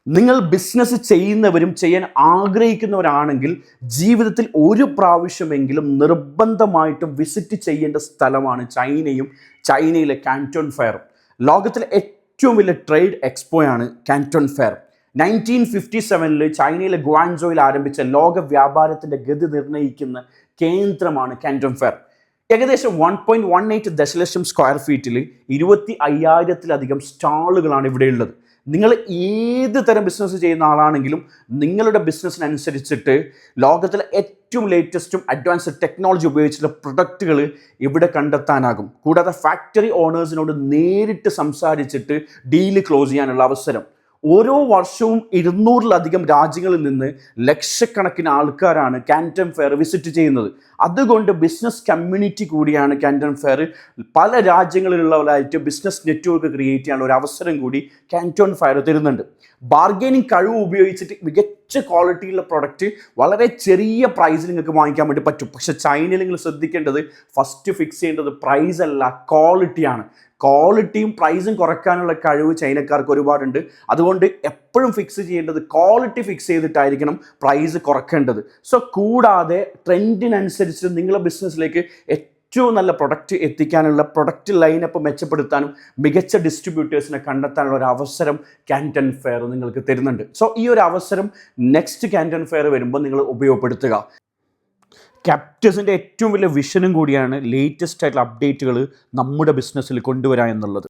നിങ്ങൾ ബിസിനസ് ചെയ്യുന്നവരും ചെയ്യാൻ ആഗ്രഹിക്കുന്നവരാണെങ്കിൽ ജീവിതത്തിൽ ഒരു പ്രാവശ്യമെങ്കിലും നിർബന്ധമായിട്ടും വിസിറ്റ് ചെയ്യേണ്ട സ്ഥലമാണ് ചൈനയിലെ കാന്റോൺ ഫെയർ. ലോകത്തിലെ ഏറ്റവും വലിയ ട്രേഡ് എക്സ്പോയാണ് കാന്റോൺ ഫെയർ. 1957 ചൈനയിലെ ഗ്വാൻസോയിൽ ആരംഭിച്ച ലോക വ്യാപാരത്തിൻ്റെ ഗതി നിർണ്ണയിക്കുന്ന കേന്ദ്രമാണ് കാന്റോൺ ഫെയർ. ഏകദേശം 1.18 ദശലക്ഷം സ്ക്വയർ ഫീറ്റിൽ 25,000-ലധികം സ്റ്റാളുകളാണ് ഇവിടെയുള്ളത്. നിങ്ങൾ ഏത് തരം ബിസിനസ് ചെയ്യുന്ന ആളാണെങ്കിലും നിങ്ങളുടെ ബിസിനസ്സിനനുസരിച്ചിട്ട് ലോകത്തിലെ ഏറ്റവും ലേറ്റസ്റ്റും അഡ്വാൻസ്ഡ് ടെക്നോളജി ഉപയോഗിച്ചുള്ള പ്രൊഡക്റ്റുകൾ ഇവിടെ കണ്ടെത്താനാകും. കൂടാതെ ഫാക്ടറി ഓണേഴ്സിനോട് നേരിട്ട് സംസാരിച്ചിട്ട് ഡീല് ക്ലോസ് ചെയ്യാനുള്ള അവസരം. ഓരോ വർഷവും 200-ലധികം രാജ്യങ്ങളിൽ നിന്ന് ലക്ഷക്കണക്കിന് ആൾക്കാരാണ് കാന്റോൺ ഫെയർ വിസിറ്റ് ചെയ്യുന്നത്. അതുകൊണ്ട് ബിസിനസ് കമ്മ്യൂണിറ്റി കൂടിയാണ് കാന്റോൺ ഫെയർ. പല രാജ്യങ്ങളിലുള്ളവരായിട്ട് ബിസിനസ് നെറ്റ്വർക്ക് ക്രിയേറ്റ് ചെയ്യാനുള്ള ഒരു അവസരം കൂടി കാന്റോൺ ഫെയർ തരുന്നുണ്ട്. ബാർഗെയിനിങ് കഴിവ് ഉപയോഗിച്ചിട്ട് മികച്ച ക്വാളിറ്റിയുള്ള പ്രൊഡക്റ്റ് വളരെ ചെറിയ പ്രൈസിൽ നിങ്ങൾക്ക് വാങ്ങിക്കാൻ വേണ്ടി പറ്റും. പക്ഷേ ചൈനയിൽ നിങ്ങൾ ശ്രദ്ധിക്കേണ്ടത്, ഫസ്റ്റ് ഫിക്സ് ചെയ്യേണ്ടത് പ്രൈസ് അല്ല, ക്വാളിറ്റിയാണ്. ക്വാളിറ്റിയും പ്രൈസും കുറയ്ക്കാനുള്ള കഴിവ് ചൈനക്കാർക്ക് ഒരുപാടുണ്ട്. അതുകൊണ്ട് എപ്പോഴും ഫിക്സ് ചെയ്യേണ്ടത് ക്വാളിറ്റി ഫിക്സ് ചെയ്തിട്ടായിരിക്കണം പ്രൈസ് കുറയ്ക്കേണ്ടത്. സോ കൂടാതെ ട്രെൻഡിനനുസരിച്ച് നിങ്ങളുടെ ബിസിനസ്സിലേക്ക് ഏറ്റവും നല്ല പ്രൊഡക്റ്റ് എത്തിക്കാനുള്ള, പ്രൊഡക്റ്റ് ലൈനപ്പ് മെച്ചപ്പെടുത്താനും മികച്ച ഡിസ്ട്രിബ്യൂട്ടേഴ്സിനെ കണ്ടെത്താനുള്ള ഒരു അവസരം കാന്റോൺ ഫെയർ നിങ്ങൾക്ക് തരുന്നുണ്ട്. സോ ഈ ഒരു അവസരം നെക്സ്റ്റ് കാന്റോൺ ഫെയർ വരുമ്പോൾ നിങ്ങൾ ഉപയോഗപ്പെടുത്തുക. ക്യാപ്റ്റേഴ്സിൻ്റെ ഏറ്റവും വലിയ വിഷനും കൂടിയാണ് ലേറ്റസ്റ്റ് ആയിട്ടുള്ള അപ്ഡേറ്റുകൾ നമ്മുടെ ബിസിനസ്സിൽ കൊണ്ടുവരിക എന്നുള്ളത്.